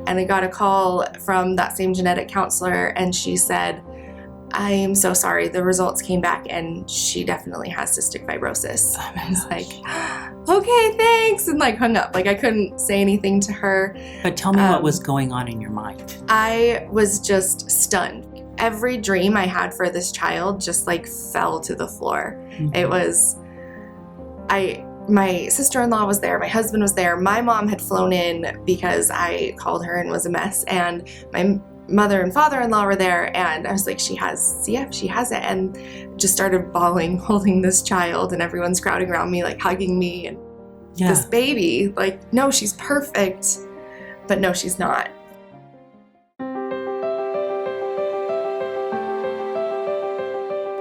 And I got a call from that same genetic counselor, and she said, I am so sorry, the results came back and she definitely has cystic fibrosis. Oh, I was like, okay, thanks, and like hung up. Like I couldn't say anything to her. But tell me what was going on in your mind. I was just stunned. Every dream I had for this child just like fell to the floor. Mm-hmm. It was, my sister-in-law was there, my husband was there, my mom had flown in because I called her and was a mess, and my mother and father-in-law were there, and I was like, she has CF, she has it, and just started bawling, holding this child, and everyone's crowding around me, like hugging me, and this baby, like, no, she's perfect, but no, she's not.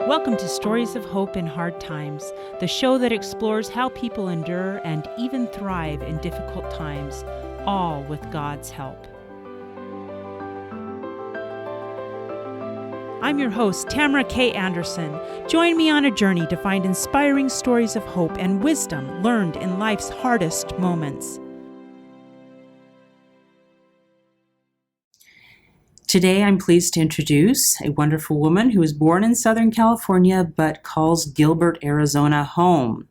Welcome to Stories of Hope in Hard Times, the show that explores how people endure and even thrive in difficult times, all with God's help. I'm your host, Tamara K. Anderson. Join me on a journey to find inspiring stories of hope and wisdom learned in life's hardest moments. Today, I'm pleased to introduce a wonderful woman who was born in Southern California but calls Gilbert, Arizona home.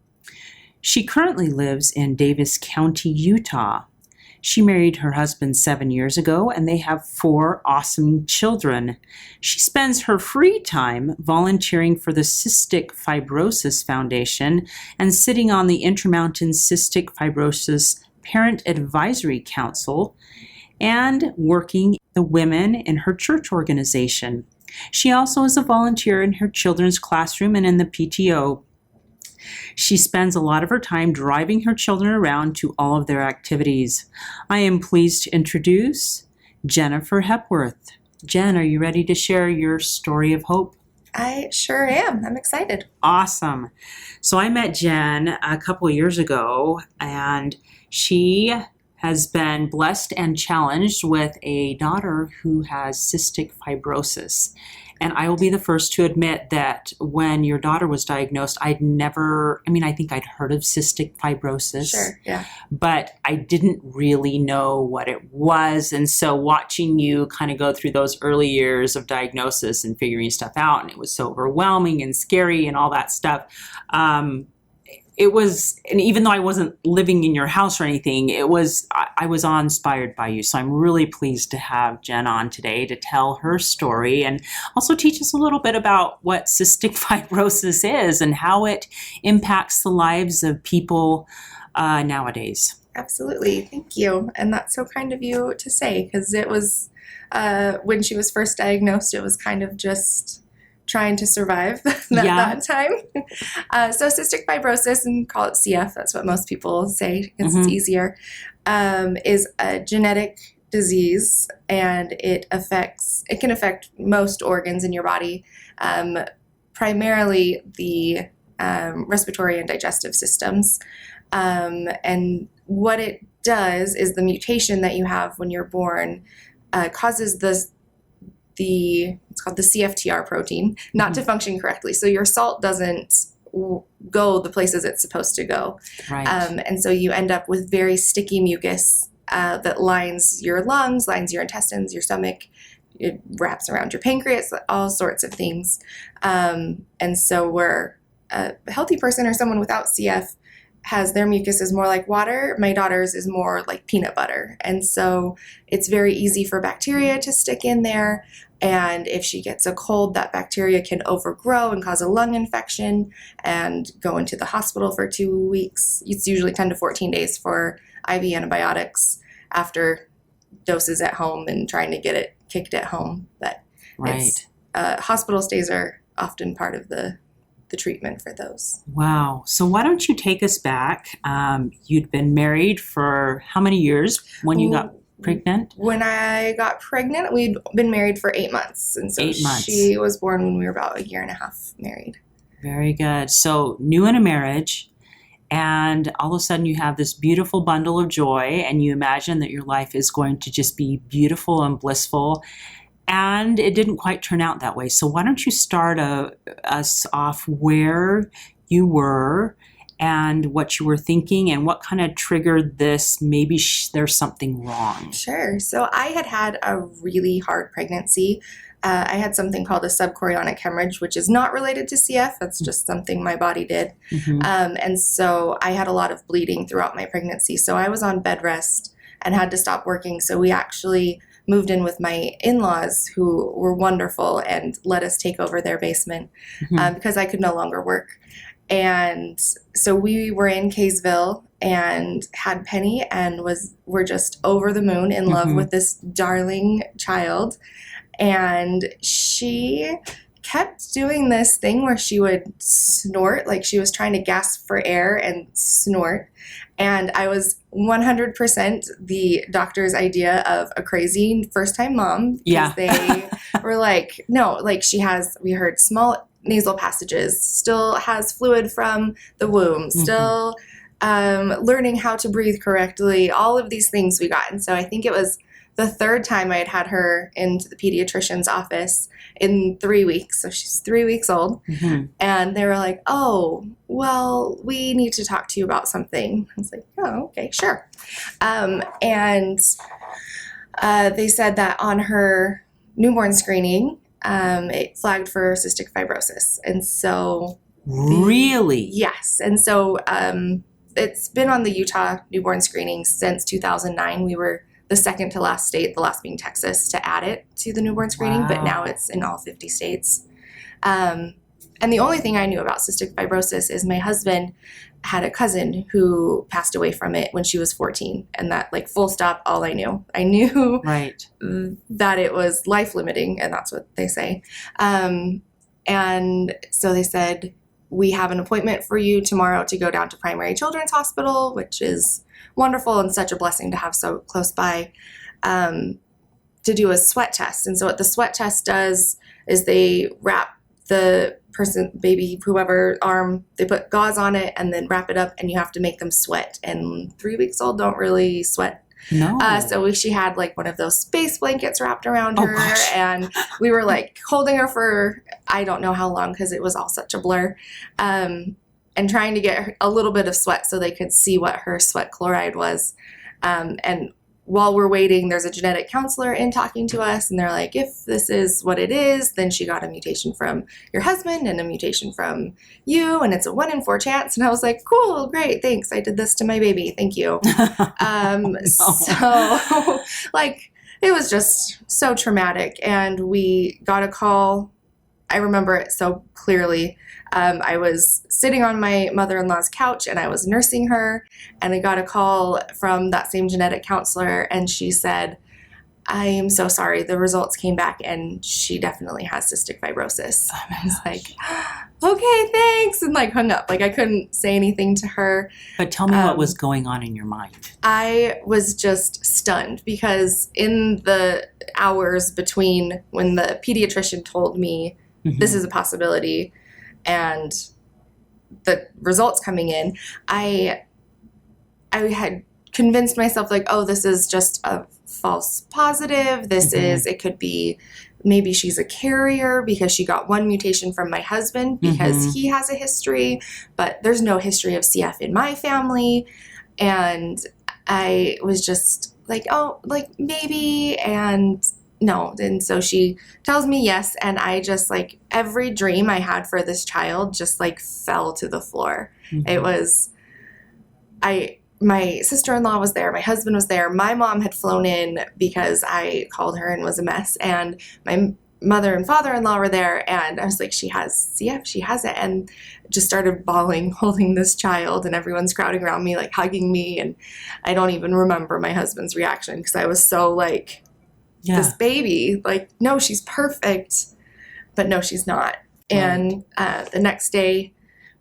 She currently lives in Davis County, Utah. She married her husband 7 years ago, and they have 4 awesome children. She spends her free time volunteering for the Cystic Fibrosis Foundation and sitting on the Intermountain Cystic Fibrosis Parent Advisory Council and working the women in her church organization. She also is a volunteer in her children's classroom and in the PTO. She spends a lot of her time driving her children around to all of their activities. I am pleased to introduce Jennifer Hepworth. Jen, are you ready to share your story of hope? I sure am. I'm excited. Awesome. So I met Jen a couple of years ago, and she has been blessed and challenged with a daughter who has cystic fibrosis. And I will be the first to admit that when your daughter was diagnosed, I think I'd heard of cystic fibrosis. Sure, yeah. But I didn't really know what it was. And so watching you kind of go through those early years of diagnosis and figuring stuff out, and it was so overwhelming and scary and all that stuff, it was, and even though I wasn't living in your house or anything, I was awe-inspired by you. So I'm really pleased to have Jen on today to tell her story and also teach us a little bit about what cystic fibrosis is and how it impacts the lives of people nowadays. Absolutely. Thank you. And that's so kind of you to say, because it was, when she was first diagnosed, it was kind of just trying to survive that time. So cystic fibrosis, and call it CF, that's what most people say because it's easier, is a genetic disease, and it can affect most organs in your body, primarily the respiratory and digestive systems. And what it does is the mutation that you have when you're born causes it's called the CFTR protein not to function correctly. So your salt doesn't go the places it's supposed to go. Right. And so you end up with very sticky mucus that lines your lungs, lines your intestines, your stomach. It wraps around your pancreas, all sorts of things. And so where a healthy person or someone without CF has their mucus is more like water, my daughter's is more like peanut butter. And so it's very easy for bacteria to stick in there. And if she gets a cold, that bacteria can overgrow and cause a lung infection and go into the hospital for 2 weeks. It's usually 10 to 14 days for IV antibiotics after doses at home and trying to get it kicked at home. But hospital stays are often part of the treatment for those. Wow. So why don't you take us back? You'd been married for how many years when you got pregnant? When I got pregnant, we'd been married for 8 months. And so 8 months. She was born when we were about 1.5 years married. Very good. So new in a marriage, and all of a sudden you have this beautiful bundle of joy, and you imagine that your life is going to just be beautiful and blissful. And it didn't quite turn out that way. So why don't you start us off where you were and what you were thinking and what kind of triggered this, maybe there's something wrong? Sure. So I had a really hard pregnancy. I had something called a subchorionic hemorrhage, which is not related to CF. That's just something my body did. And so I had a lot of bleeding throughout my pregnancy. So I was on bed rest and had to stop working. So we actually moved in with my in-laws, who were wonderful and let us take over their basement because I could no longer work. And so we were in Kaysville and had Penny and were just over the moon in love with this darling child. And she kept doing this thing where she would snort, like she was trying to gasp for air and snort. And I was 100% the doctor's idea of a crazy first-time mom. Yeah. They were like, no, like we heard small nasal passages, still has fluid from the womb, still learning how to breathe correctly, all of these things we got. And so I think it was the third time I had her into the pediatrician's office in 3 weeks. So she's 3 weeks old. And they were like, oh, well, we need to talk to you about something. I was like, oh, okay, sure. And they said that on her newborn screening, it flagged for cystic fibrosis. And so... Really? Yes. And so it's been on the Utah newborn screening since 2009. We were the second to last state, the last being Texas, to add it to the newborn screening, but now it's in all 50 states. And the only thing I knew about cystic fibrosis is my husband had a cousin who passed away from it when she was 14. And that, like, full stop, all I knew. I knew that it was life-limiting, and that's what they say. And so they said, we have an appointment for you tomorrow to go down to Primary Children's Hospital, which is wonderful and such a blessing to have so close by, to do a sweat test. And so what the sweat test does is they wrap the person, baby, whoever arm, they put gauze on it and then wrap it up, and you have to make them sweat. And 3 weeks old don't really sweat. No. So she had like one of those space blankets wrapped around her, and we were like holding her for I don't know how long because it was all such a blur, and trying to get her a little bit of sweat so they could see what her sweat chloride was. And while we're waiting, there's a genetic counselor in talking to us, and they're like, if this is what it is, then she got a mutation from your husband and a mutation from you, and it's a 1 in 4 chance. And I was like, cool, great, thanks. I did this to my baby. Thank you. So, like, it was just so traumatic. And we got a call. I remember it so clearly. I was sitting on my mother-in-law's couch and I was nursing her, and I got a call from that same genetic counselor, and she said, I am so sorry. The results came back and she definitely has cystic fibrosis. Oh, I was like, okay, thanks. And like hung up. Like I couldn't say anything to her. But tell me what was going on in your mind. I was just stunned because in the hours between when the pediatrician told me this is a possibility and the results coming in, I had convinced myself like, oh, this is just a false positive. This is, it could be, maybe she's a carrier because she got one mutation from my husband because he has a history, but there's no history of CF in my family. And I was just like, oh, like maybe, and no. And so she tells me yes. And I just like every dream I had for this child just like fell to the floor. It was, my sister-in-law was there. My husband was there. My mom had flown in because I called her and was a mess. And my mother and father-in-law were there. And I was like, she has CF. She has it. And just started bawling, holding this child. And everyone's crowding around me, like hugging me. And I don't even remember my husband's reaction because I was so like, this baby, like, no, she's perfect. But no, she's not. And the next day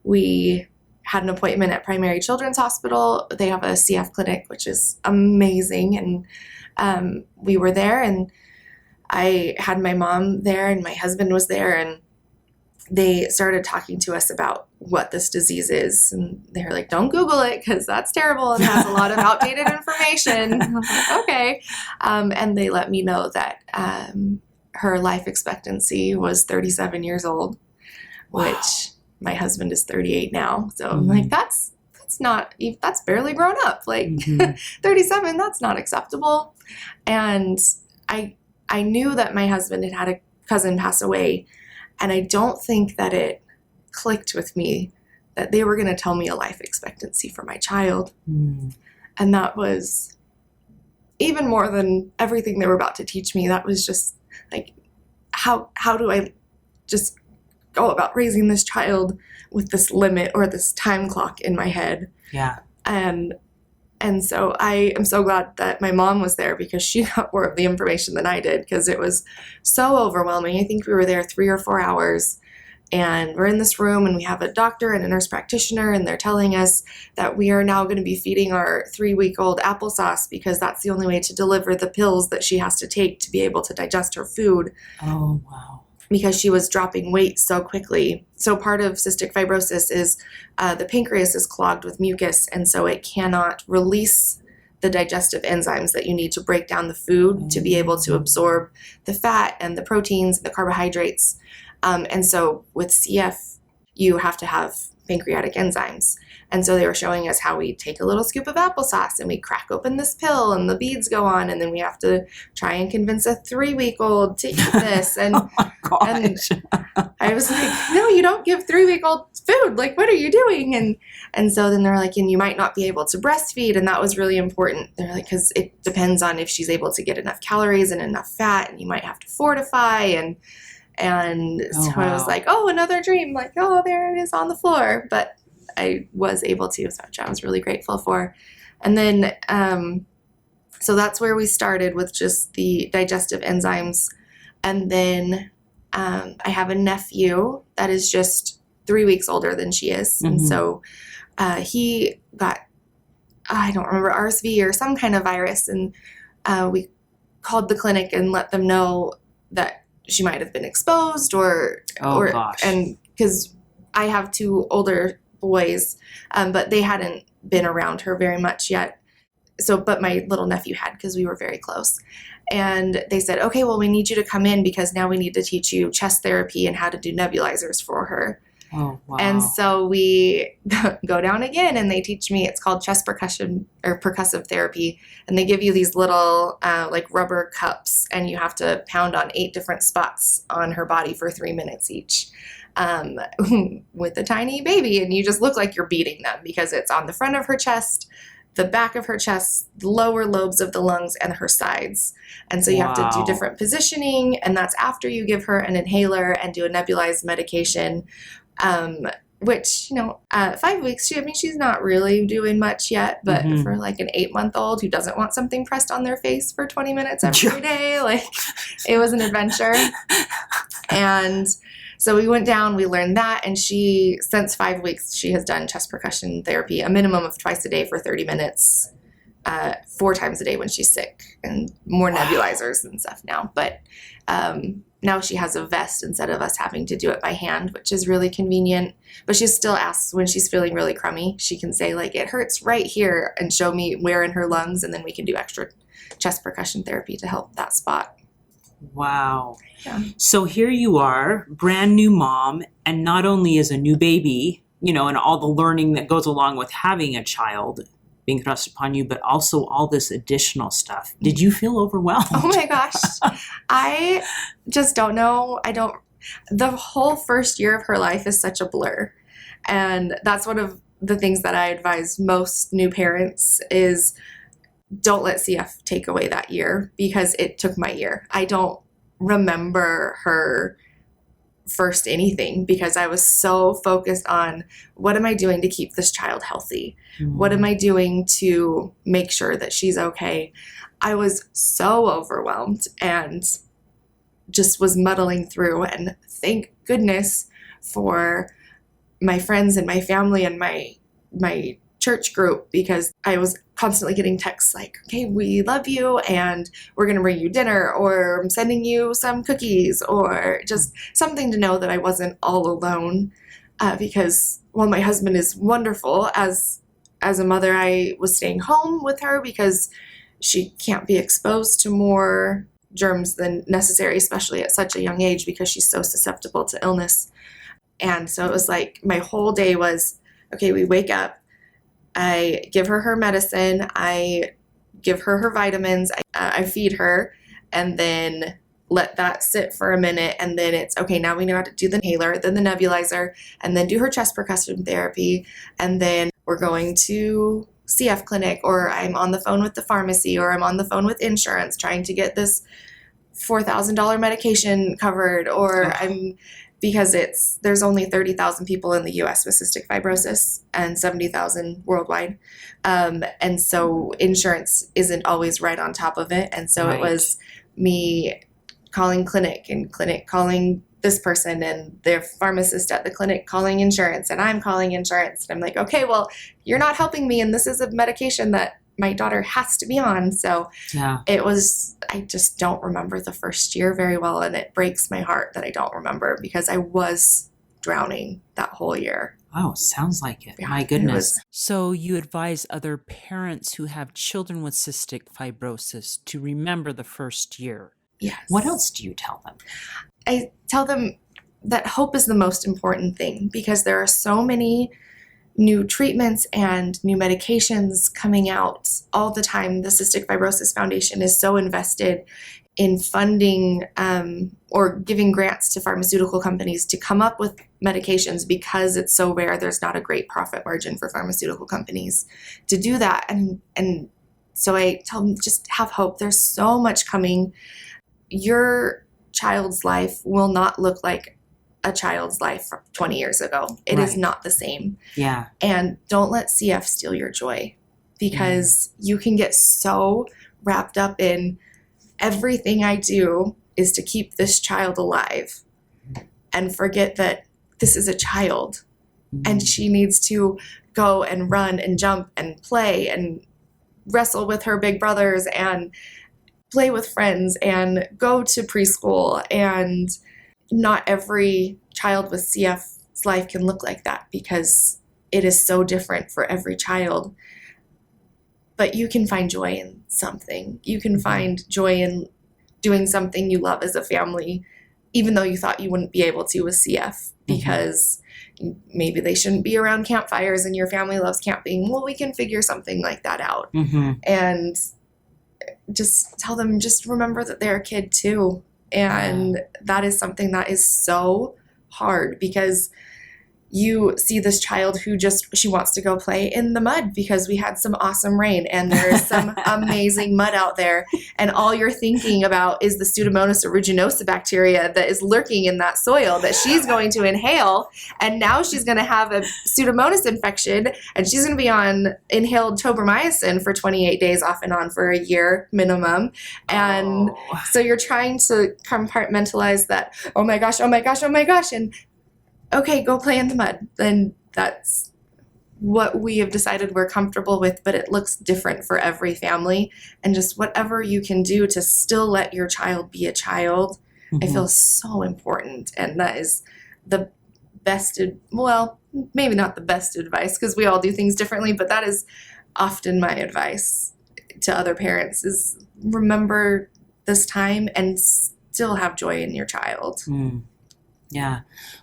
we had an appointment at Primary Children's Hospital. They have a CF clinic, which is amazing. And we were there, and I had my mom there, and my husband was there, and they started talking to us about what this disease is. And they were like, don't Google it because that's terrible and has a lot of outdated information. I was like, okay. And they let me know that her life expectancy was 37 years old, which my husband is 38 now. So I'm like, that's that's barely grown up. Like 37, that's not acceptable. And I knew that my husband had a cousin pass away, and I don't think that it clicked with me that they were going to tell me a life expectancy for my child. And that was even more than everything they were about to teach me. That was just like, how do I just go about raising this child with this limit or this time clock in my head? Yeah. And so I am so glad that my mom was there, because she got more of the information than I did, because it was so overwhelming. I think we were there 3 or 4 hours, and we're in this room and we have a doctor and a nurse practitioner, and they're telling us that we are now going to be feeding our 3-week-old applesauce, because that's the only way to deliver the pills that she has to take to be able to digest her food. Oh, wow. Because she was dropping weight so quickly. So part of cystic fibrosis is the pancreas is clogged with mucus, and so it cannot release the digestive enzymes that you need to break down the food to be able to absorb the fat and the proteins and the carbohydrates. And so with CF, you have to have pancreatic enzymes. And so they were showing us how we take a little scoop of applesauce and we crack open this pill and the beads go on, and then we have to try and convince a 3-week-old to eat this. And, and I was like, no, you don't give 3-week-old food. Like, what are you doing? And so then they're like, and you might not be able to breastfeed. And that was really important. They're like, because it depends on if she's able to get enough calories and enough fat, and you might have to fortify. And so I was like, oh, another dream. Like, oh, there it is on the floor. But I was able to, which I was really grateful for. And then, so that's where we started with just the digestive enzymes. And then I have a nephew that is just 3 weeks older than she is. And so he got, I don't remember, RSV or some kind of virus. And we called the clinic and let them know that she might have been exposed and because I have 2 older boys, but they hadn't been around her very much yet. So, but my little nephew had, because we were very close. And they said, okay, well, we need you to come in, because now we need to teach you chest therapy and how to do nebulizers for her. Oh, wow. And so we go down again, and they teach me, it's called chest percussion or percussive therapy. And they give you these little like rubber cups, and you have to pound on 8 different spots on her body for 3 minutes each. With a tiny baby, and you just look like you're beating them, because it's on the front of her chest, the back of her chest, the lower lobes of the lungs, and her sides. And so you have to do different positioning, and that's after you give her an inhaler and do a nebulized medication, which, 5 weeks, she's not really doing much yet, but for like an 8-month-old who doesn't want something pressed on their face for 20 minutes every day, like, it was an adventure. And so we went down, we learned that, and since 5 weeks, she has done chest percussion therapy, a minimum of twice a day for 30 minutes, 4 times a day when she's sick, and more nebulizers and stuff now. But now she has a vest instead of us having to do it by hand, which is really convenient. But she still asks when she's feeling really crummy. She can say, like, it hurts right here, and show me where in her lungs, and then we can do extra chest percussion therapy to help that spot. Wow. Yeah. So here you are, brand new mom, and not only as a new baby, and all the learning that goes along with having a child being thrust upon you, but also all this additional stuff. Did you feel overwhelmed? Oh my gosh. I just don't know. The whole first year of her life is such a blur. And that's one of the things that I advise most new parents is, don't let CF take away that year, because it took my year. I don't remember her first anything, because I was so focused on, what am I doing to keep this child healthy? What am I doing to make sure that she's okay? I was so overwhelmed and just was muddling through, and thank goodness for my friends and my family and my church group, because I was constantly getting texts like, okay, we love you and we're going to bring you dinner, or I'm sending you some cookies, or just something to know that I wasn't all alone. Because while my husband is wonderful, as a mother, I was staying home with her because she can't be exposed to more germs than necessary, especially at such a young age, because she's so susceptible to illness. And so it was like my whole day was, okay, we wake up, I give her her medicine. I give her her vitamins. I feed her, and then let that sit for a minute. And then it's, okay, now we know how to do the inhaler, then the nebulizer, and then do her chest percussion therapy. And then we're going to CF clinic, or I'm on the phone with the pharmacy, or I'm on the phone with insurance trying to get this $4,000 medication covered, or because there's only 30,000 people in the US with cystic fibrosis and 70,000 worldwide. And so insurance isn't always right on top of it. And so It was me calling clinic, and clinic calling this person, and their pharmacist at the clinic calling insurance, and I'm calling insurance. And I'm like, okay, well, you're not helping me, and this is a medication that my daughter has to be on. So I just don't remember the first year very well, and it breaks my heart that I don't remember, because I was drowning that whole year. Oh, sounds like it. Yeah, my goodness. So you advise other parents who have children with cystic fibrosis to remember the first year. Yes. What else do you tell them? I tell them that hope is the most important thing, because there are so many new treatments and new medications coming out all the time. The Cystic Fibrosis Foundation is so invested in funding or giving grants to pharmaceutical companies to come up with medications, because it's so rare. There's not a great profit margin for pharmaceutical companies to do that. And so I tell them, just have hope. There's so much coming. Your child's life will not look like a child's life from 20 years ago. It is not the same. Yeah. And don't let CF steal your joy, because you can get so wrapped up in everything I do is to keep this child alive, and forget that this is a child, and she needs to go and run and jump and play and wrestle with her big brothers and play with friends and go to preschool. And not every child with CF's life can look like that, because it is so different for every child. But you can find joy in something. You can find joy in doing something you love as a family, even though you thought you wouldn't be able to with CF, because maybe they shouldn't be around campfires and your family loves camping. Well, we can figure something like that out. And just tell them, just remember that they're a kid too. And that is something that is so hard, because you see this child who she wants to go play in the mud because we had some awesome rain and there's some amazing mud out there. And all you're thinking about is the Pseudomonas aeruginosa bacteria that is lurking in that soil that she's going to inhale. And now she's going to have a Pseudomonas infection, and she's going to be on inhaled tobramycin for 28 days off and on for a year minimum. And so you're trying to compartmentalize that, oh my gosh, and okay, go play in the mud. Then that's what we have decided we're comfortable with, but it looks different for every family. And just whatever you can do to still let your child be a child, I feel so important. And that is the best, well, maybe not the best advice, because we all do things differently, but that is often my advice to other parents, is remember this time and still have joy in your child. Yeah.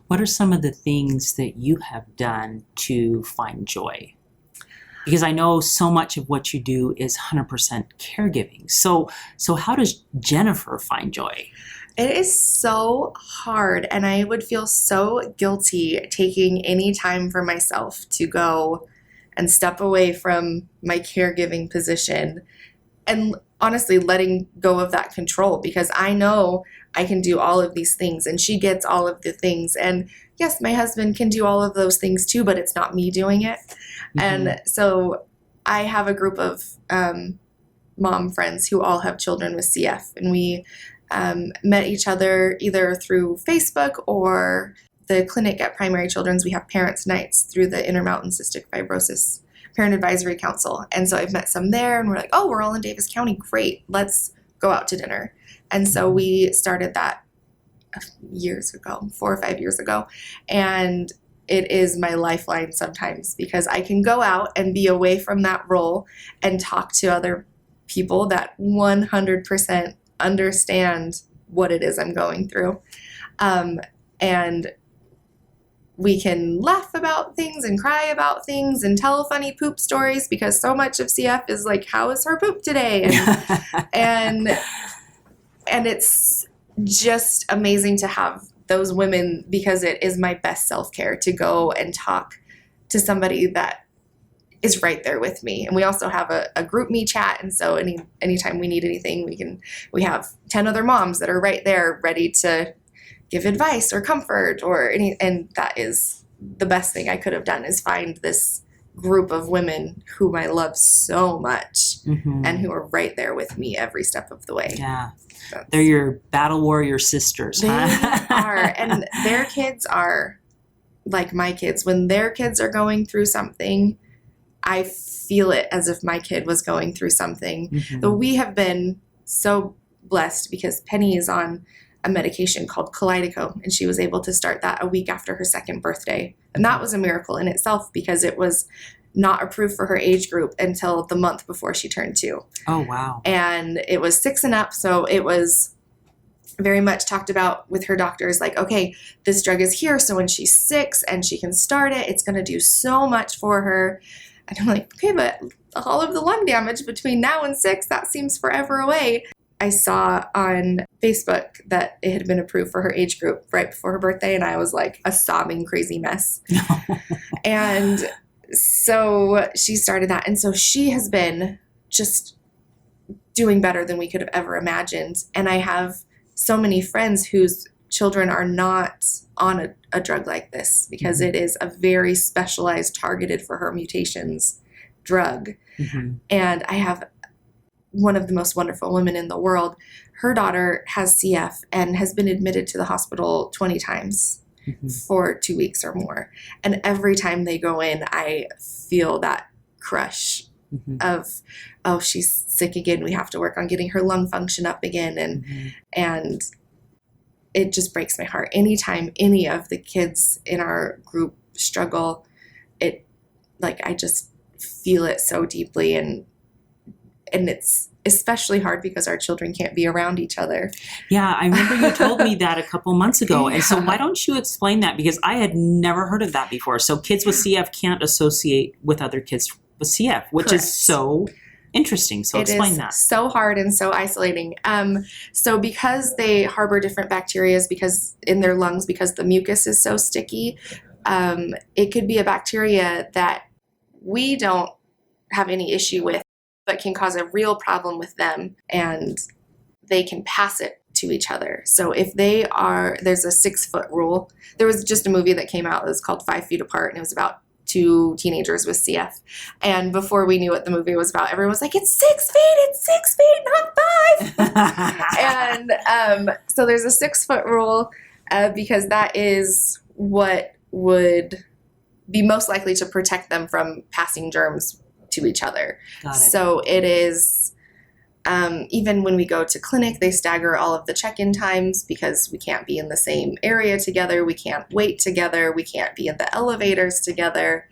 What are some of the things that you have done to find joy? Because I know so much of what you do is 100% caregiving. So how does Jennifer find joy? It is so hard, and I would feel so guilty taking any time for myself to go and step away from my caregiving position, and honestly letting go of that control, because I know I can do all of these things and she gets all of the things. And yes, my husband can do all of those things too, but it's not me doing it. And so I have a group of mom friends who all have children with CF, and we met each other either through Facebook or the clinic at Primary Children's. We have parents' nights through the Intermountain Cystic Fibrosis Parent Advisory Council. And so I've met some there, and we're like, oh, we're all in Davis County. Great. Let's go out to dinner. And so we started that years ago, 4 or 5 years ago. And it is my lifeline sometimes, because I can go out and be away from that role and talk to other people that 100% understand what it is I'm going through. And we can laugh about things and cry about things and tell funny poop stories, because so much of CF is like, how is her poop today? And it's just amazing to have those women, because it is my best self-care to go and talk to somebody that is right there with me. And we also have a group me chat. And so anytime we need anything, we have 10 other moms that are right there ready to give advice or comfort and that is the best thing I could have done, is find this group of women whom I love so much and who are right there with me every step of the way. Yeah. They're your battle warrior sisters. They are. And their kids are like my kids. When their kids are going through something, I feel it as if my kid was going through something. Though we have been so blessed because Penny is on a medication called Kalydeco, and she was able to start that a week after her 2nd birthday. And that was a miracle in itself, because it was not approved for her age group until the month before she turned 2. Oh, wow. And it was 6 and up, so it was very much talked about with her doctors, like, okay, this drug is here, so when she's 6 and she can start it, it's going to do so much for her. And I'm like, okay, but all of the lung damage between now and 6, that seems forever away. I saw on Facebook that it had been approved for her age group right before her birthday, and I was like a sobbing crazy mess. And so she started that. And so she has been just doing better than we could have ever imagined. And I have so many friends whose children are not on a drug like this, because it is a very specialized, targeted for her mutations drug. And I have one of the most wonderful women in the world. Her daughter has CF and has been admitted to the hospital 20 times for 2 weeks or more. And every time they go in, I feel that crush of, oh, she's sick again. We have to work on getting her lung function up again. And it just breaks my heart. Anytime any of the kids in our group struggle, I just feel it so deeply. And it's especially hard because our children can't be around each other. Yeah, I remember you told me that a couple months ago. And so why don't you explain that? Because I had never heard of that before. So kids with CF can't associate with other kids with CF, which Correct. is so interesting. So explain that. It is so hard and so isolating. So because they harbor different bacteria because in their lungs, because the mucus is so sticky, it could be a bacteria that we don't have any issue with, but can cause a real problem with them, and they can pass it to each other. So if there's a 6-foot rule. There was just a movie that came out that was called 5 Feet Apart, and it was about 2 teenagers with CF. And before we knew what the movie was about, everyone was like, it's 6 feet, not 5. And so there's a 6-foot rule because that is what would be most likely to protect them from passing germs to each other. Got it. So it is, even when we go to clinic, they stagger all of the check-in times because we can't be in the same area together. We can't wait together. We can't be in the elevators together.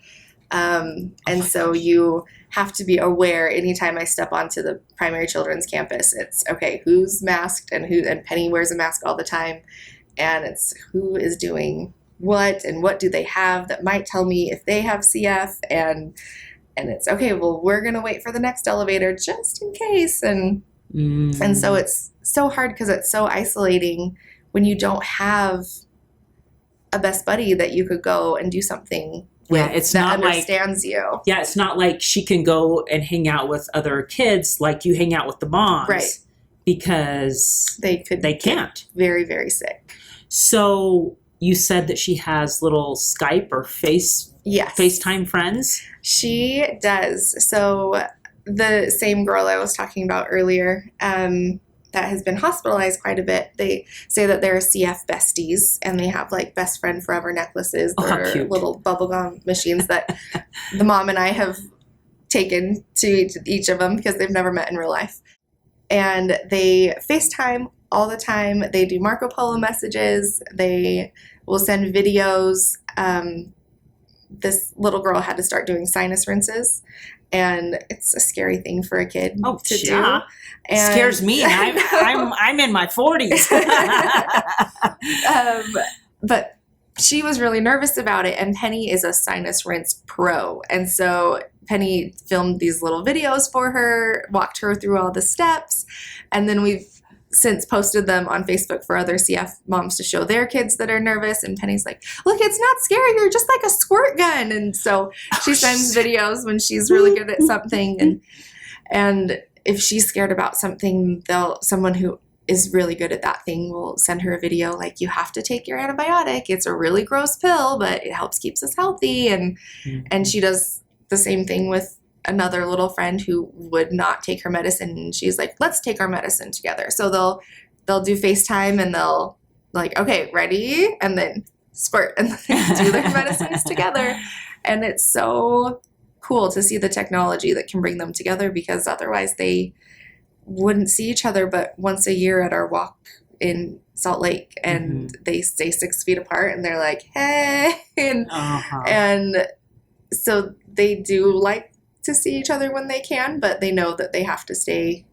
And so you have to be aware anytime I step onto the primary children's campus, it's okay, who's masked and Penny wears a mask all the time. And it's who is doing what and what do they have that might tell me if they have CF, and it's okay, well, we're going to wait for the next elevator just in case. And so it's so hard because it's so isolating when you don't have a best buddy that you could go and do something with it's that not understands you. Yeah, it's not like she can go and hang out with other kids like you hang out with the moms. Right. Because they can't. Very, very sick. So you said that she has little Skype or FaceTime friends? She does. So the same girl I was talking about earlier that has been hospitalized quite a bit, they say that they're CF besties, and they have like best friend forever necklaces. They're little bubblegum machines that the mom and I have taken to each of them because they've never met in real life. And they FaceTime all the time. They do Marco Polo messages. They will send videos. This little girl had to start doing sinus rinses, and it's a scary thing for a kid to do. And scares me. I'm in my 40s. But she was really nervous about it, and Penny is a sinus rinse pro. And so Penny filmed these little videos for her, walked her through all the steps, and then we've since posted them on Facebook for other CF moms to show their kids that are nervous. And Penny's like, look, it's not scary. You're just like a squirt gun. And so she sends videos when she's really good at something. And if she's scared about something, someone who is really good at that thing will send her a video like, you have to take your antibiotic. It's a really gross pill, but it helps keeps us healthy. And she does the same thing with another little friend who would not take her medicine, and she's like, let's take our medicine together. So they'll do FaceTime, and they'll like, okay, ready, and then squirt, and then do their medicines together. And it's so cool to see the technology that can bring them together, because otherwise they wouldn't see each other but once a year at our walk in Salt Lake, and they stay 6 feet apart, and they're like, hey, and so they do like to see each other when they can, but they know that they have to stay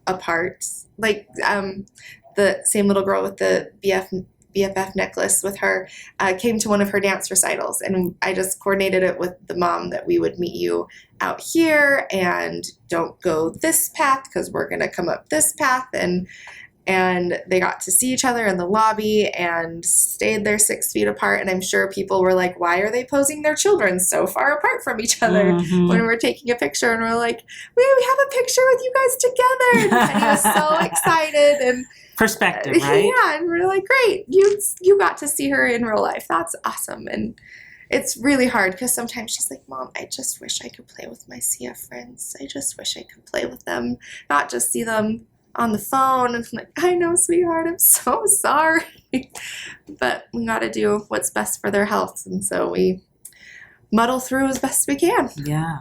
apart. Like the same little girl with the BFF necklace with her came to one of her dance recitals, and I just coordinated it with the mom that we would meet you out here and don't go this path because we're going to come up this path. And they got to see each other in the lobby and stayed there 6 feet apart. And I'm sure people were like, why are they posing their children so far apart from each other when we're taking a picture? And we're like, we have a picture with you guys together. And Penny was so excited. And perspective, right? Yeah. And we're like, great. You got to see her in real life. That's awesome. And it's really hard because sometimes she's like, Mom, I just wish I could play with my CF friends. I just wish I could play with them, not just see them on the phone. And I'm like, I know, sweetheart, I'm so sorry. But we got to do what's best for their health. And so we muddle through as best we can. Yeah.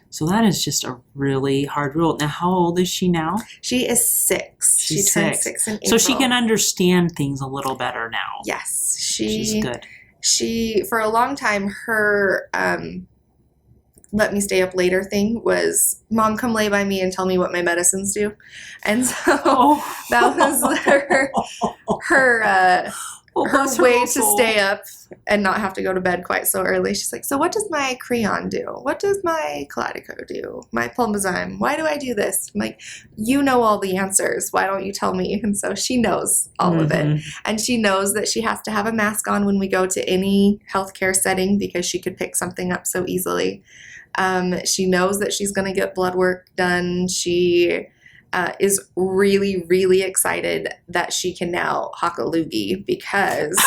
So that is just a really hard rule. Now, how old is she now? She is 6. She turned 6 in April. So she can understand things a little better now. Yes. She's good. She, for a long time, her let me stay up later thing was, Mom, come lay by me and tell me what my medicines do. And so that was her way to stay up and not have to go to bed quite so early. She's like, so what does my Creon do? What does my Kalydeco do? My Pulmozyme? Why do I do this? I'm like, you know all the answers. Why don't you tell me? And so she knows all of it. And she knows that she has to have a mask on when we go to any healthcare setting because she could pick something up so easily. She knows that she's going to get blood work done. She is really, really excited that she can now hawk a loogie because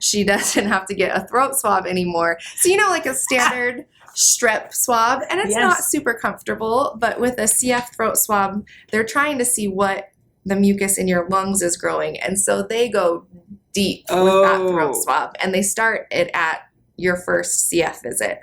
she doesn't have to get a throat swab anymore. So, like a standard strep swab, and it's not super comfortable, but with a CF throat swab, they're trying to see what the mucus in your lungs is growing. And so they go deep with that throat swab, and they start it at your first CF visit.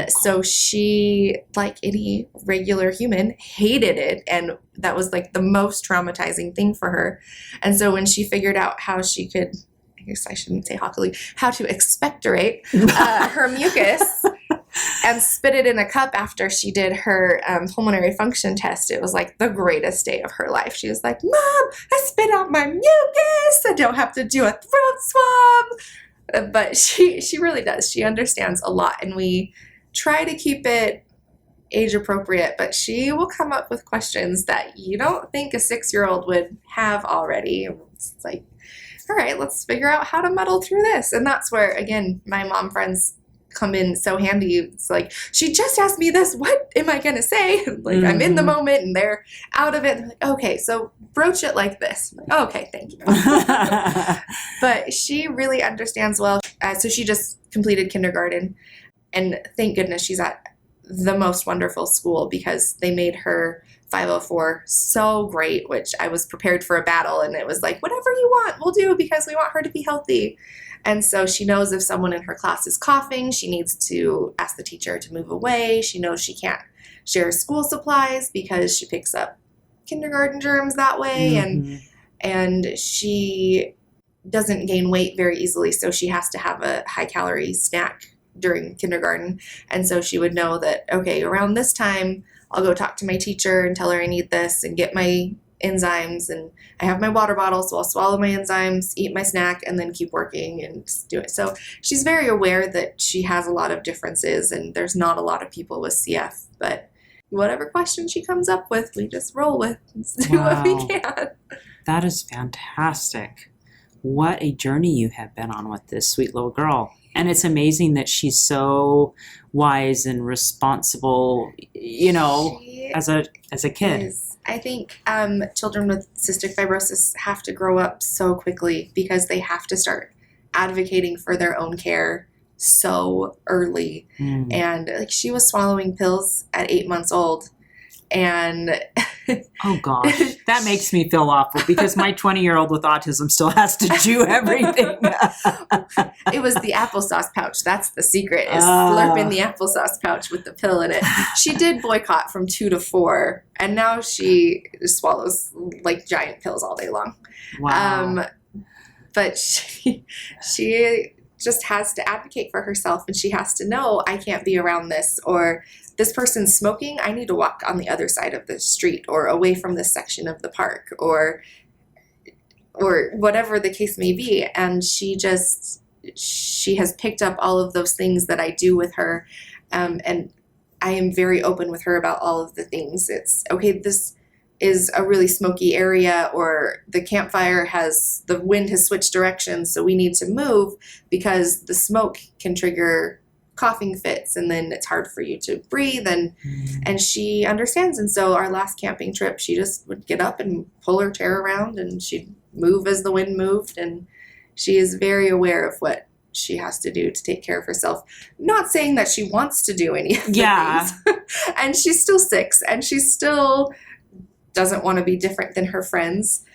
So she, like any regular human, hated it, and that was like the most traumatizing thing for her. And so when she figured out how she could, I guess I shouldn't say hockily, how to expectorate her mucus and spit it in a cup after she did her pulmonary function test, it was like the greatest day of her life. She was like, Mom, I spit out my mucus. I don't have to do a throat swab. But she really does. She understands a lot, and we try to keep it age appropriate, but she will come up with questions that you don't think a 6-year-old would have already. It's like, all right, let's figure out how to muddle through this. And that's where, again, my mom friends come in so handy. It's like, she just asked me this. What am I going to say? Like, I'm in the moment, and they're out of it. They're like, okay, so broach it like this. I'm like, okay, thank you. But she really understands well. So she just completed kindergarten, and thank goodness she's at the most wonderful school because they made her 504 so great, which I was prepared for a battle, and it was like, whatever you want, we'll do because we want her to be healthy. And so she knows if someone in her class is coughing, she needs to ask the teacher to move away. She knows she can't share school supplies because she picks up kindergarten germs that way. And she doesn't gain weight very easily, so she has to have a high-calorie snack during kindergarten. And so she would know that, okay, around this time, I'll go talk to my teacher and tell her I need this and get my enzymes, and I have my water bottle, so I'll swallow my enzymes, eat my snack, and then keep working and just do it. So she's very aware that she has a lot of differences, and there's not a lot of people with CF, but whatever question she comes up with, we just roll with and do what we can. That is fantastic. What a journey you have been on with this sweet little girl. And it's amazing that she's so wise and responsible, as a kid. I think children with cystic fibrosis have to grow up so quickly because they have to start advocating for their own care so early. And like, she was swallowing pills at 8 months old, and oh gosh, that makes me feel awful because my 20-year-old with autism still has to chew everything. It was the applesauce pouch. That's the secret, is slurping the applesauce pouch with the pill in it. She did boycott from 2 to 4, and now she swallows like giant pills all day long. Wow. But she just has to advocate for herself, and she has to know, I can't be around this, or this person's smoking, I need to walk on the other side of the street or away from this section of the park, or whatever the case may be. And she has picked up all of those things that I do with her. And I am very open with her about all of the things. It's okay, this is a really smoky area, or the the wind has switched directions, so we need to move because the smoke can trigger coughing fits, and then it's hard for you to breathe, and she understands. And so our last camping trip, she just would get up and pull her chair around, and she'd move as the wind moved, and she is very aware of what she has to do to take care of herself. Not saying that she wants to do any of the things. And she's still 6, and she still doesn't want to be different than her friends.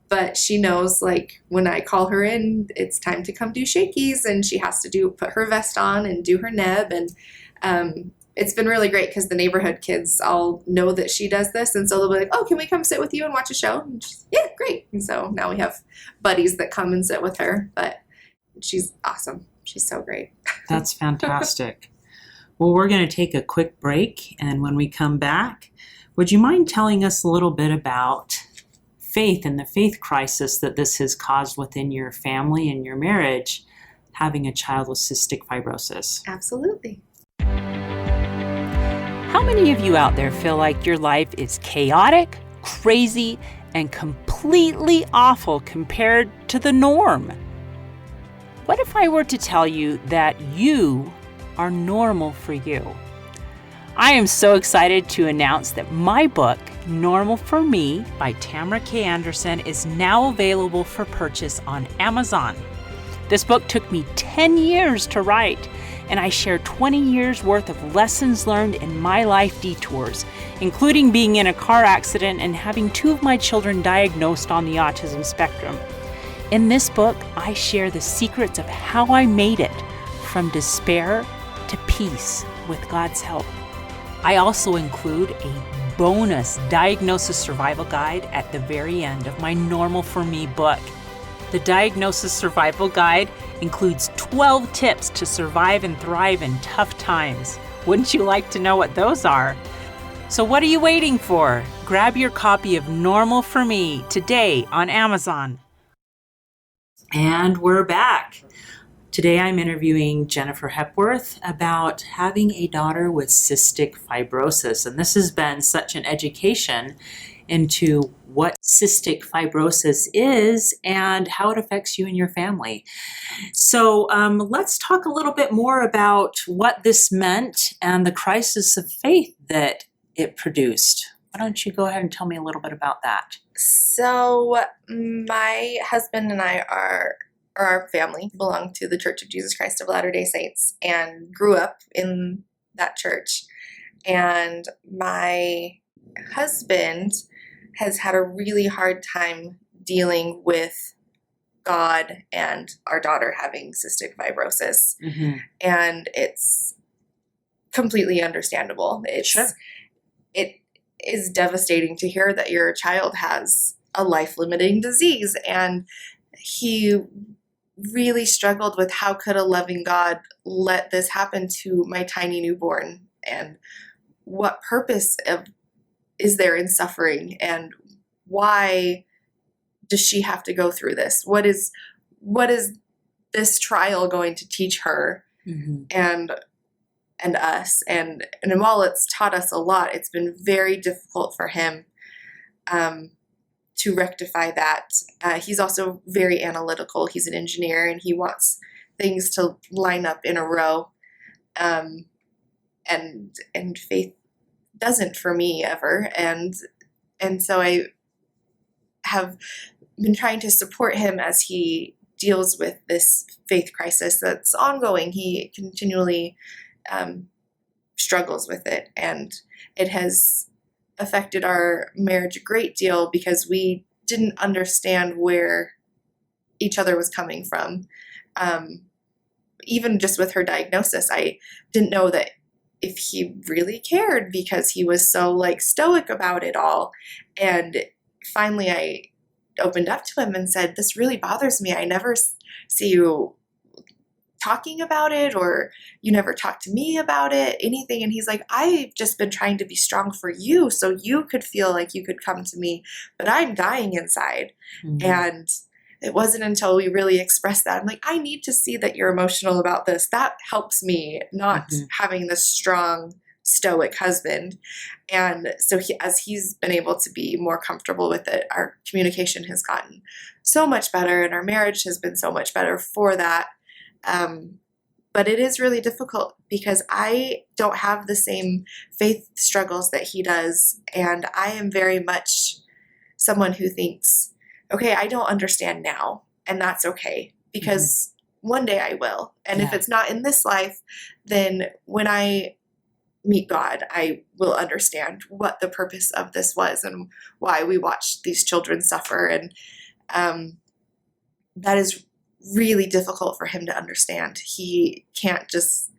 But she knows, like, when I call her in, it's time to come do shakies, and she has to put her vest on and do her neb. And it's been really great because the neighborhood kids all know that she does this. And so they'll be like, oh, can we come sit with you and watch a show? And she's, yeah, great. And so now we have buddies that come and sit with her. But she's awesome. She's so great. That's fantastic. Well, we're going to take a quick break. And when we come back, would you mind telling us a little bit about faith and the faith crisis that this has caused within your family and your marriage, having a child with cystic fibrosis? Absolutely. How many of you out there feel like your life is chaotic, crazy, and completely awful compared to the norm? What if I were to tell you that you are normal for you? I am so excited to announce that my book, Normal for Me by Tamara K. Anderson, is now available for purchase on Amazon. This book took me 10 years to write, and I share 20 years worth of lessons learned in my life detours, including being in a car accident and having 2 of my children diagnosed on the autism spectrum. In this book, I share the secrets of how I made it from despair to peace with God's help. I also include a bonus diagnosis survival guide at the very end of my Normal for Me book. The diagnosis survival guide includes 12 tips to survive and thrive in tough times. Wouldn't you like to know what those are? So what are you waiting for? Grab your copy of Normal for Me today on Amazon. And we're back. Today I'm interviewing Jennifer Hepworth about having a daughter with cystic fibrosis. And this has been such an education into what cystic fibrosis is and how it affects you and your family. So let's talk a little bit more about what this meant and the crisis of faith that it produced. Why don't you go ahead and tell me a little bit about that? So my husband and I our family belong to the Church of Jesus Christ of Latter-day Saints and grew up in that church. And my husband has had a really hard time dealing with God and our daughter having cystic fibrosis. Mm-hmm. And it's completely understandable. It is devastating to hear that your child has a life-limiting disease. And he really struggled with, how could a loving God let this happen to my tiny newborn? And what purpose is there in suffering? And why does she have to go through this? What is this trial going to teach her and us? And while it's taught us a lot, it's been very difficult for him to rectify that. He's also very analytical. He's an engineer, and he wants things to line up in a row. And faith doesn't for me ever. And so I have been trying to support him as he deals with this faith crisis that's ongoing. He continually struggles with it, and it has affected our marriage a great deal because we didn't understand where each other was coming from. Even just with her diagnosis, I didn't know that if he really cared, because he was so like stoic about it all. And finally I opened up to him and said, this really bothers me. I never see you talking about it, or you never talk to me about it, anything. And he's like, I've just been trying to be strong for you so you could feel like you could come to me, but I'm dying inside. And it wasn't until we really expressed that, I'm like, I need to see that you're emotional about this. That helps me, not having this strong, stoic husband. And so as he's been able to be more comfortable with it, our communication has gotten so much better, and our marriage has been so much better for that. But it is really difficult because I don't have the same faith struggles that he does. And I am very much someone who thinks, okay, I don't understand now, and that's okay, because one day I will. And if it's not in this life, then when I meet God, I will understand what the purpose of this was and why we watched these children suffer. And that is really difficult for him to understand. He can't just,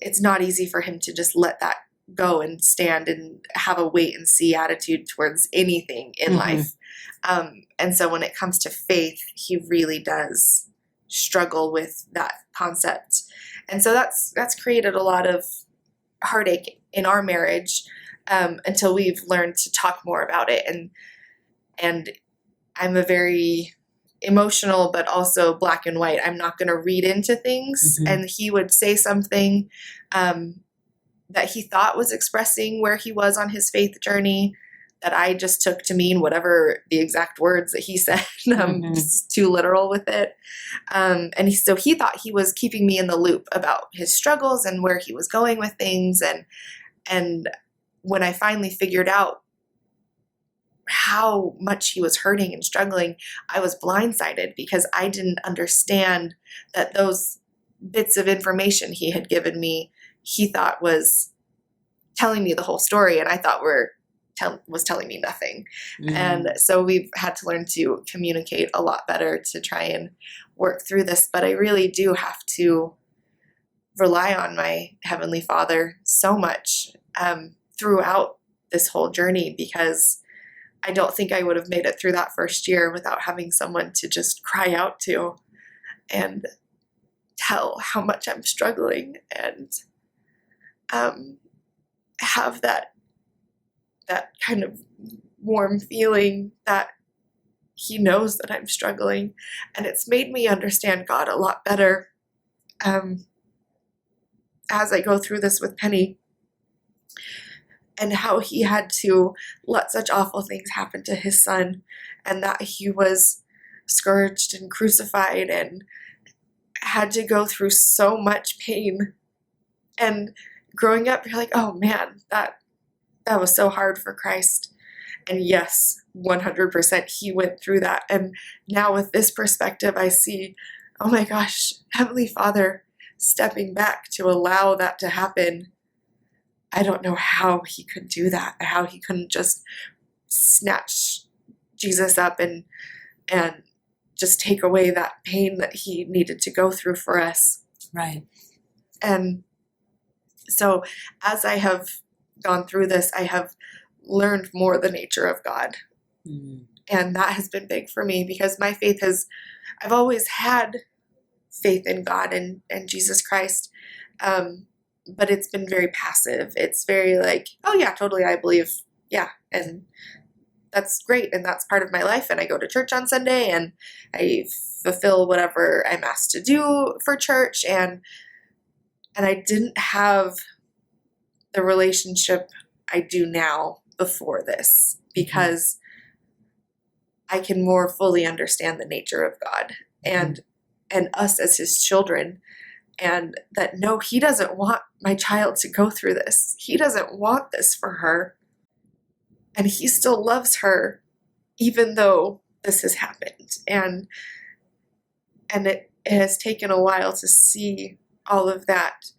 it's not easy for him to just let that go and stand and have a wait and see attitude towards anything in life. And so when it comes to faith, he really does struggle with that concept. And so that's created a lot of heartache in our marriage until we've learned to talk more about it. And I'm a very emotional, but also black and white. I'm not going to read into things. And he would say something that he thought was expressing where he was on his faith journey that I just took to mean whatever the exact words that he said. Just too literal with it. And so he thought he was keeping me in the loop about his struggles and where he was going with things. And when I finally figured out how much he was hurting and struggling, I was blindsided because I didn't understand that those bits of information he had given me, he thought was telling me the whole story, and I thought was telling me nothing. And so we've had to learn to communicate a lot better to try and work through this. But I really do have to rely on my Heavenly Father so much throughout this whole journey, because I don't think I would have made it through that first year without having someone to just cry out to and tell how much I'm struggling, and have that kind of warm feeling that he knows that I'm struggling. And it's made me understand God a lot better as I go through this with Penny, and how he had to let such awful things happen to his son, and that he was scourged and crucified and had to go through so much pain. And growing up, you're like, oh man, that was so hard for Christ. And yes, 100% he went through that. And now with this perspective, I see, oh my gosh, Heavenly Father stepping back to allow that to happen. I don't know how he could do that, how he couldn't just snatch Jesus up and just take away that pain that he needed to go through for us. Right. And so as I have gone through this, I have learned more the nature of God. And that has been big for me, because my faith I've always had faith in God and Jesus Christ. But it's been very passive. It's very like, oh yeah, totally, I believe. Yeah. And that's great, and that's part of my life, and I go to church on Sunday, and I fulfill whatever I'm asked to do for church, and I didn't have the relationship I do now before this, because I can more fully understand the nature of God and us as his children, and that no, he doesn't want my child to go through this. He doesn't want this for her. And he still loves her, even though this has happened. And it has taken a while to see all of that.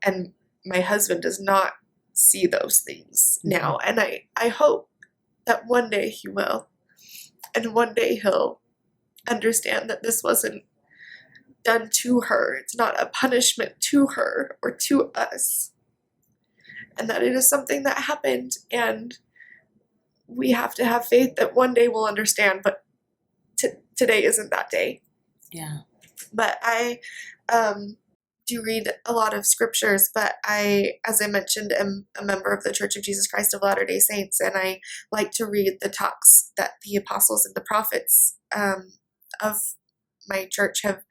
And my husband does not see those things now. And I hope that one day he will. And one day he'll understand that this wasn't done to her. It's not a punishment to her or to us. And that it is something that happened, and we have to have faith that one day we'll understand, but today isn't that day. Yeah. But I do read a lot of scriptures, but I, as I mentioned, am a member of the Church of Jesus Christ of Latter-day Saints, and I like to read the talks that the apostles and the prophets of my church have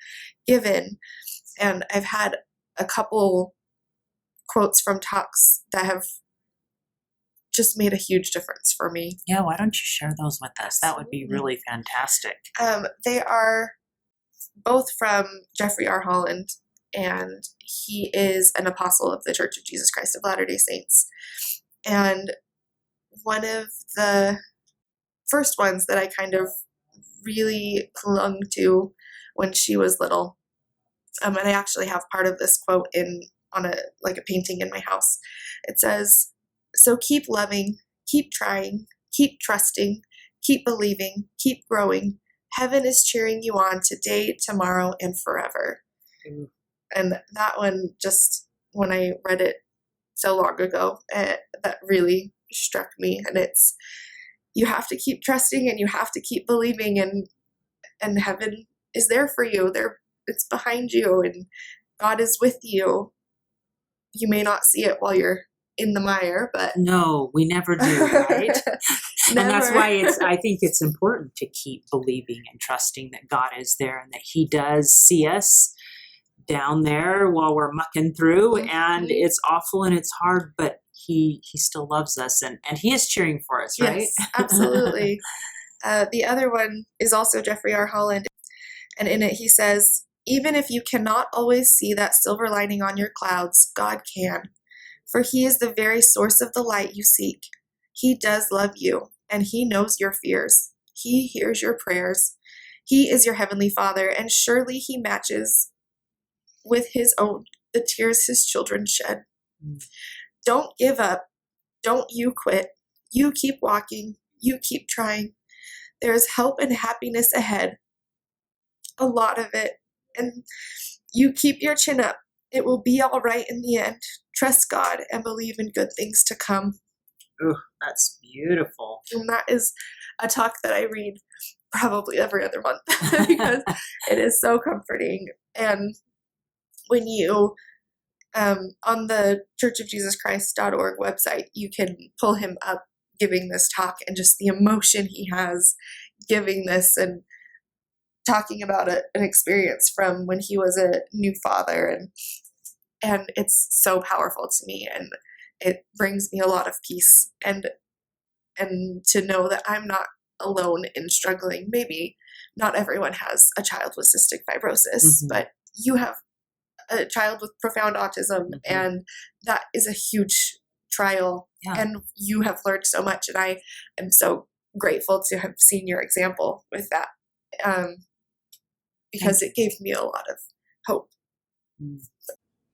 given. And I've had a couple quotes from talks that have just made a huge difference for me. Yeah, why don't you share those with us? That would be really fantastic. They are both from Jeffrey R. Holland, and he is an apostle of the Church of Jesus Christ of Latter-day Saints. And one of the first ones that I kind of really clung to when she was little, and I actually have part of this quote on a painting in my house. It says, "So keep loving, keep trying, keep trusting, keep believing, keep growing. Heaven is cheering you on today, tomorrow, and forever." Mm. And that one, just when I read it so long ago, that really struck me. And it's, you have to keep trusting, and you have to keep believing, and heaven is there for you. It's behind you, and God is with you. You may not see it while you're in the mire, but no, we never do, right? Never. And that's why I think it's important to keep believing and trusting that God is there, and that he does see us down there while we're mucking through, and it's awful and it's hard, but he still loves us, and he is cheering for us, right? Yes, absolutely. The other one is also Jeffrey R. Holland, and in it he says, "Even if you cannot always see that silver lining on your clouds, God can. For he is the very source of the light you seek. He does love you, and he knows your fears. He hears your prayers. He is your heavenly Father, and surely he matches with his own the tears his children shed. Don't give up. Don't you quit. You keep walking. You keep trying. There is help and happiness ahead. A lot of it. And you keep your chin up. It will be all right in the end. Trust God and believe in good things to come." Oh, that's beautiful. And that is a talk that I read probably every other month because it is so comforting. And when you, on the churchofjesuschrist.org website, you can pull him up giving this talk, and just the emotion he has giving this, and talking about an experience from when he was a new father, and it's so powerful to me, and it brings me a lot of peace, and to know that I'm not alone in struggling. Maybe not everyone has a child with cystic fibrosis, but you have a child with profound autism, and that is a huge trial, and you have learned so much, and I am so grateful to have seen your example with that, because it gave me a lot of hope.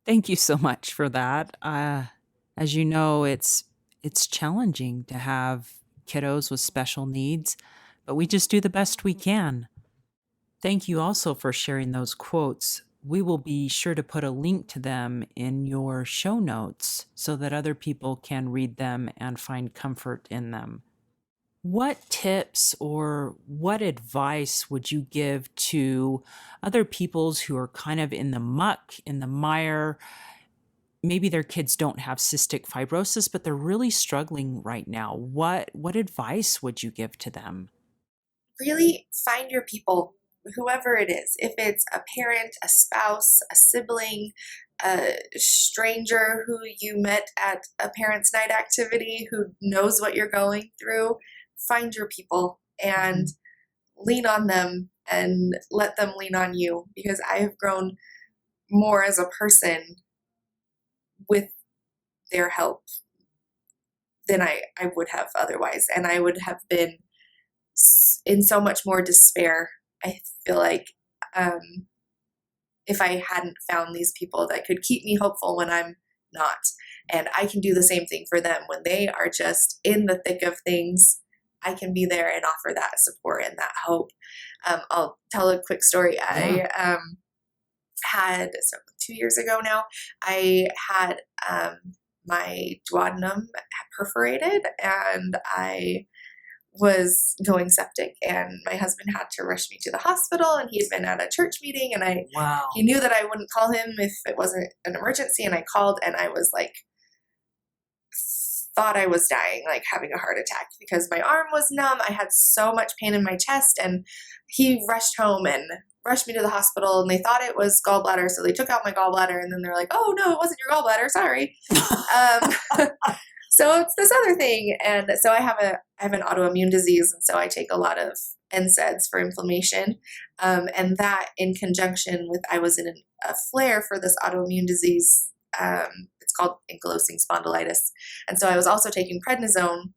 Thank you so much for that. As you know, it's challenging to have kiddos with special needs, but we just do the best we can. Thank you also for sharing those quotes. We will be sure to put a link to them in your show notes so that other people can read them and find comfort in them. What tips or what advice would you give to other peoples who are kind of in the muck, in the mire, maybe their kids don't have cystic fibrosis, but they're really struggling right now. What advice would you give to them? Really find your people, whoever it is. If it's a parent, a spouse, a sibling, a stranger who you met at a parents' night activity who knows what you're going through, find your people and lean on them and let them lean on you, because I have grown more as a person with their help than I would have otherwise. And I would have been in so much more despair, I feel like, if I hadn't found these people that could keep me hopeful when I'm not. And I can do the same thing for them when they are just in the thick of things. I can be there and offer that support and that hope. I'll tell a quick story. Yeah. I had, 2 years ago now, I had my duodenum perforated, and I was going septic, and my husband had to rush me to the hospital, and he'd been at a church meeting, and Wow. he knew that I wouldn't call him if it wasn't an emergency, and I called, and I was like, thought I was dying, like having a heart attack, because my arm was numb. I had so much pain in my chest, and he rushed home and rushed me to the hospital, and they thought it was gallbladder, so they took out my gallbladder, and then they're like, oh no, it wasn't your gallbladder, sorry. So it's this other thing. And so I have an autoimmune disease, and so I take a lot of NSAIDs for inflammation. And that, in conjunction with, I was in a flare for this autoimmune disease. It's called ankylosing spondylitis. And so I was also taking prednisone,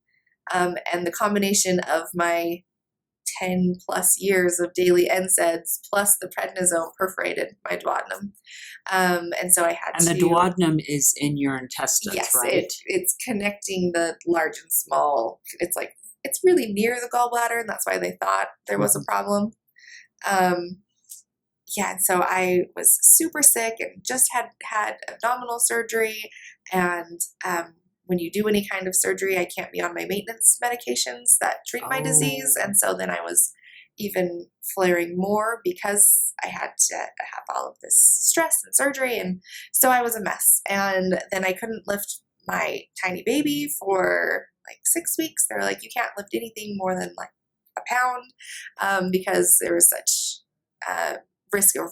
and the combination of my 10 plus years of daily NSAIDs plus the prednisone perforated my duodenum. And so I had And the duodenum is in your intestines, yes, right? it's connecting the large and small. It's like, it's really near the gallbladder, and that's why they thought there was a problem. Yeah, and so I was super sick and just had abdominal surgery. And when you do any kind of surgery, I can't be on my maintenance medications that treat my disease. And so then I was even flaring more because I had to have all of this stress and surgery. And so I was a mess. And then I couldn't lift my tiny baby for like 6 weeks. They were like, you can't lift anything more than like a pound, because there was such risk of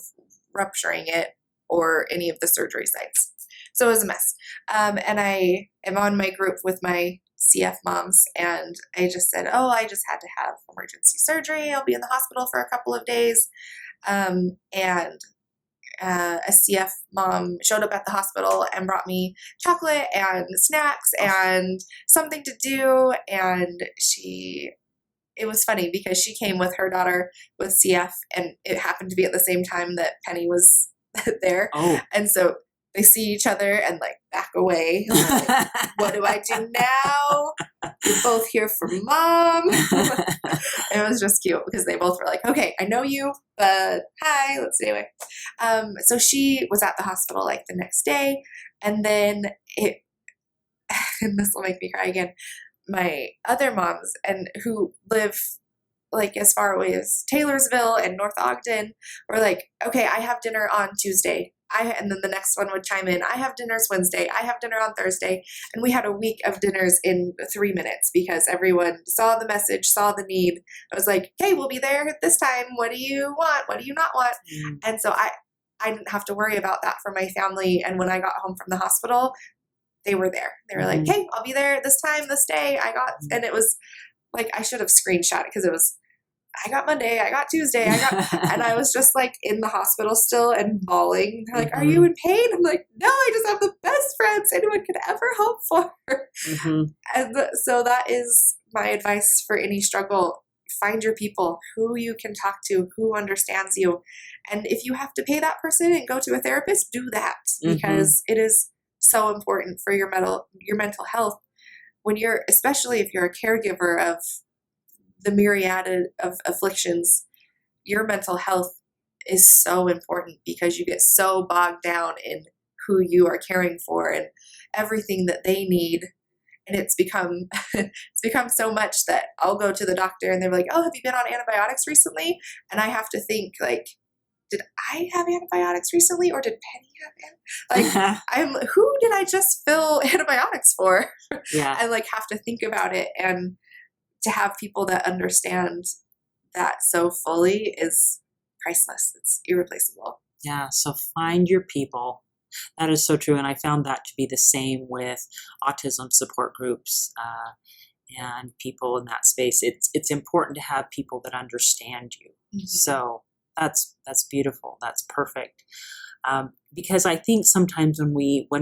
rupturing it or any of the surgery sites. So it was a mess. And I am on my group with my CF moms, and I just said, oh, I just had to have emergency surgery. I'll be in the hospital for a couple of days. And a CF mom showed up at the hospital and brought me chocolate and snacks and something to do. And it was funny because she came with her daughter with CF, and it happened to be at the same time that Penny was there. Oh. And so they see each other and like back away. Like, what do I do now? You're both here for mom. It was just cute because they both were like, okay, I know you, but hi, let's stay away. So she was at the hospital like the next day, and then and this will make me cry again, my other moms, and who live like as far away as Taylorsville and North Ogden, were like, okay, I have dinner on Tuesday. And then the next one would chime in, I have dinners Wednesday, I have dinner on Thursday. And we had a week of dinners in 3 minutes because everyone saw the message, saw the need. I was like, okay, we'll be there this time. What do you want? What do you not want? Mm. And so I didn't have to worry about that for my family. And when I got home from the hospital, they were there. They were like, hey, I'll be there this time, this day. And it was like, I should have screenshot it because it was, I got Monday, I got Tuesday, and I was just like in the hospital still and bawling. They're like, are you in pain? I'm like, no, I just have the best friends anyone could ever hope for. And so that is my advice for any struggle. Find your people, who you can talk to, who understands you. And if you have to pay that person and go to a therapist, do that, because it is so important for your mental health when especially if you're a caregiver of the myriad of afflictions. Your mental health is so important because you get so bogged down in who you are caring for and everything that they need. And it's become so much that I'll go to the doctor and they're like, oh, have you been on antibiotics recently? And I have to think like, did I have antibiotics recently, or did Penny have who did I just fill antibiotics for? Yeah. I like have to think about it, and to have people that understand that so fully is priceless. It's irreplaceable. Yeah. So find your people. That is so true. And I found that to be the same with autism support groups and people in that space. It's important to have people that understand you. Mm-hmm. So that's beautiful. That's perfect. Because I think sometimes when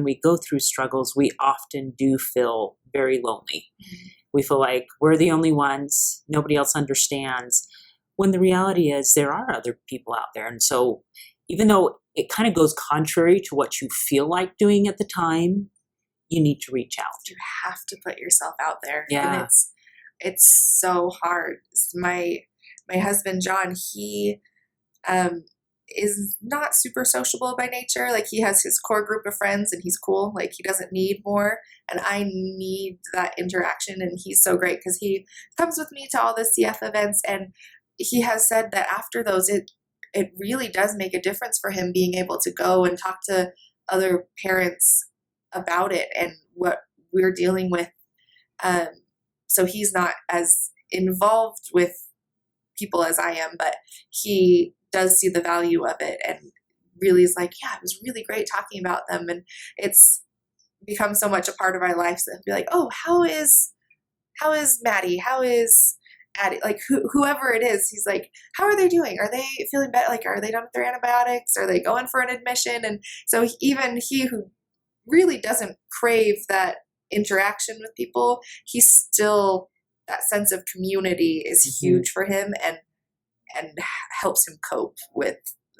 we go through struggles, we often do feel very lonely. Mm-hmm. We feel like we're the only ones, nobody else understands, when the reality is there are other people out there. And so even though it kind of goes contrary to what you feel like doing at the time, you need to reach out. You have to put yourself out there. Yeah. And it's so hard. My husband, John, he is not super sociable by nature. Like, he has his core group of friends and he's cool. Like, he doesn't need more. And I need that interaction. And he's so great because he comes with me to all the CF events. And he has said that after those, it really does make a difference for him being able to go and talk to other parents about it and what we're dealing with. So he's not as involved with people as I am, but he does see the value of it and really is like, yeah, it was really great talking about them. And it's become so much a part of our lives that be like, oh, how is Maddie? How is Addie? Like, whoever it is, he's like, how are they doing? Are they feeling better? Like, are they done with their antibiotics? Are they going for an admission? And so even he who really doesn't crave that interaction with people, he's still, that sense of community is huge for him and helps him cope with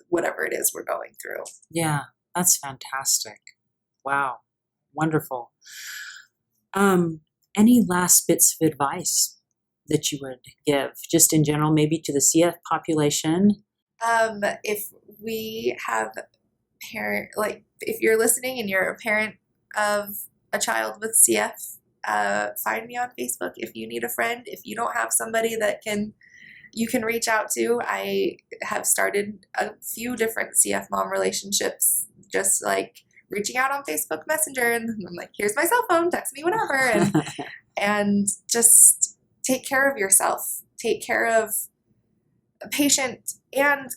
whatever it is we're going through. Yeah, that's fantastic. Wow, wonderful. Any last bits of advice that you would give, just in general, maybe to the CF population? If we have if you're listening and you're a parent of a child with CF, find me on Facebook if you need a friend. If you don't have somebody that you can reach out to, I have started a few different CF mom relationships, just like reaching out on Facebook Messenger, and I'm like, here's my cell phone, text me whenever, and just take care of yourself. Take care of a patient and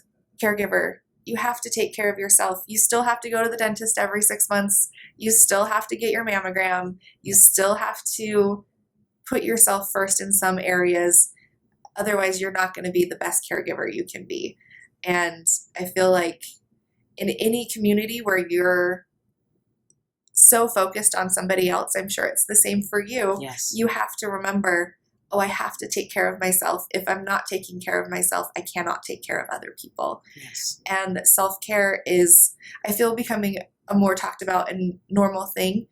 caregiver. You have to take care of yourself. You still have to go to the dentist every 6 months. You still have to get your mammogram. You still have to put yourself first in some areas. Otherwise, you're not going to be the best caregiver you can be. And I feel like in any community where you're so focused on somebody else, I'm sure it's the same for you. Yes. You have to remember, I have to take care of myself. If I'm not taking care of myself, I cannot take care of other people. Yes. And self-care is, I feel, becoming a more talked about and normal thing,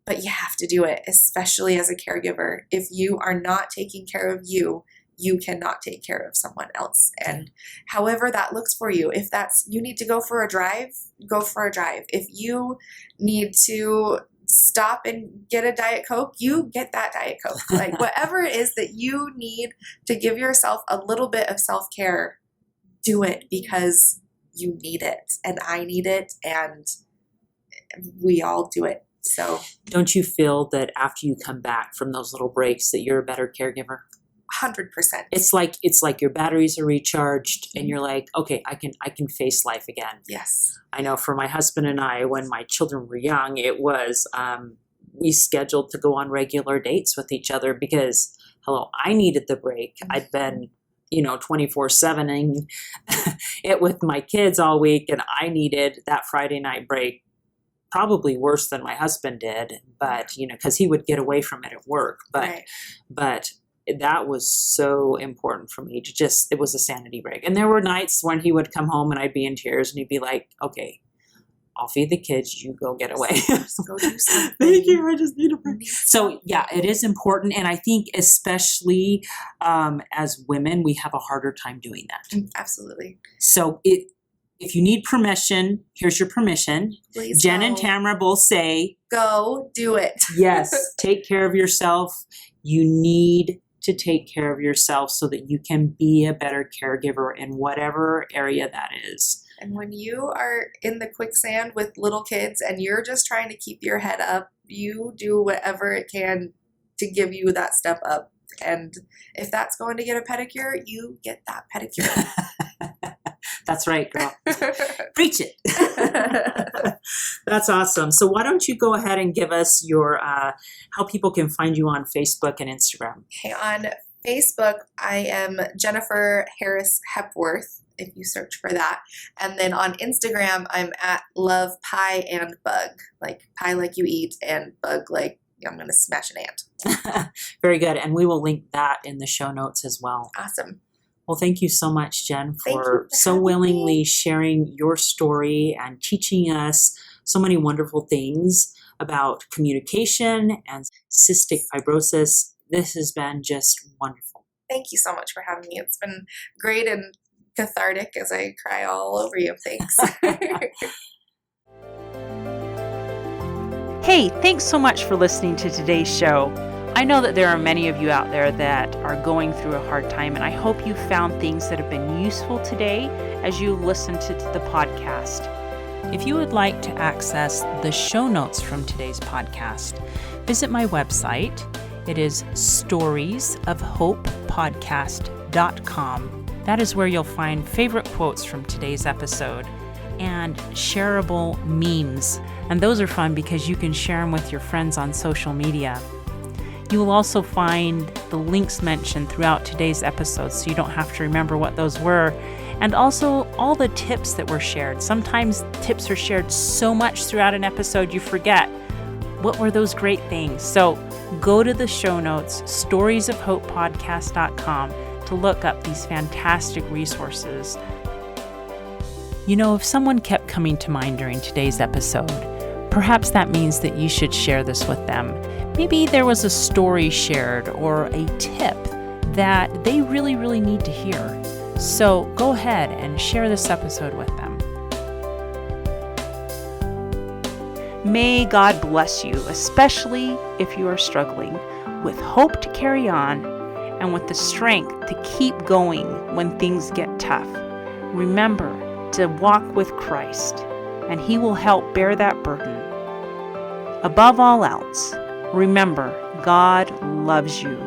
but you have to do it, especially as a caregiver. If you are not taking care of you, you cannot take care of someone else. And however that looks for you, if that's, you need to go for a drive, go for a drive. If you need to stop and get a Diet Coke, you get that Diet Coke. Like, whatever it is that you need to give yourself a little bit of self-care, do it, because you need it and I need it and we all do it. So don't you feel that after you come back from those little breaks that you're a better caregiver? 100%. It's like your batteries are recharged and you're like, okay, I can face life again. Yes. I know for my husband and I, when my children were young, it was, we scheduled to go on regular dates with each other because, I needed the break. Mm-hmm. I'd been, 24/7ing it with my kids all week, and I needed that Friday night break probably worse than my husband did, but, because he would get away from it at work. But that was so important for me to it was a sanity break. And there were nights when he would come home and I'd be in tears and he'd be like, okay, I'll feed the kids, you go get away. Just go do something. Thank you, I just need a break. So yeah, it is important. And I think especially as women, we have a harder time doing that. Absolutely. So if you need permission, here's your permission. Please Jen go. and Tamara both say, go do it. Yes, take care of yourself. You need to take care of yourself so that you can be a better caregiver in whatever area that is. And when you are in the quicksand with little kids and you're just trying to keep your head up, you do whatever it can to give you that step up. And if that's going to get a pedicure, you get that pedicure. That's right, girl. Preach it. That's awesome. So why don't you go ahead and give us your how people can find you on Facebook and Instagram. Okay, on Facebook, I am Jennifer Harris Hepworth, if you search for that. And then on Instagram, I'm at Love Pie and Bug, like pie like you eat and bug like I'm going to smash an ant. Very good. And we will link that in the show notes as well. Awesome. Well, thank you so much, Jen, Thank you for so willingly sharing your story and teaching us so many wonderful things about communication and cystic fibrosis. This has been just wonderful. Thank you so much for having me. It's been great and cathartic as I cry all over you. Thanks. Hey, thanks so much for listening to today's show. I know that there are many of you out there that are going through a hard time, and I hope you found things that have been useful today as you listen to the podcast. If you would like to access the show notes from today's podcast, visit my website. It is storiesofhopepodcast.com. That is where you'll find favorite quotes from today's episode and shareable memes. And those are fun because you can share them with your friends on social media. You will also find the links mentioned throughout today's episode so you don't have to remember what those were. And also all the tips that were shared. Sometimes tips are shared so much throughout an episode you forget. What were those great things? So go to the show notes, storiesofhopepodcast.com, to look up these fantastic resources. You know, if someone kept coming to mind during today's episode, perhaps that means that you should share this with them. Maybe there was a story shared or a tip that they really, really need to hear. So go ahead and share this episode with them. May God bless you, especially if you are struggling, with hope to carry on and with the strength to keep going when things get tough. Remember to walk with Christ, and He will help bear that burden. Above all else, remember, God loves you.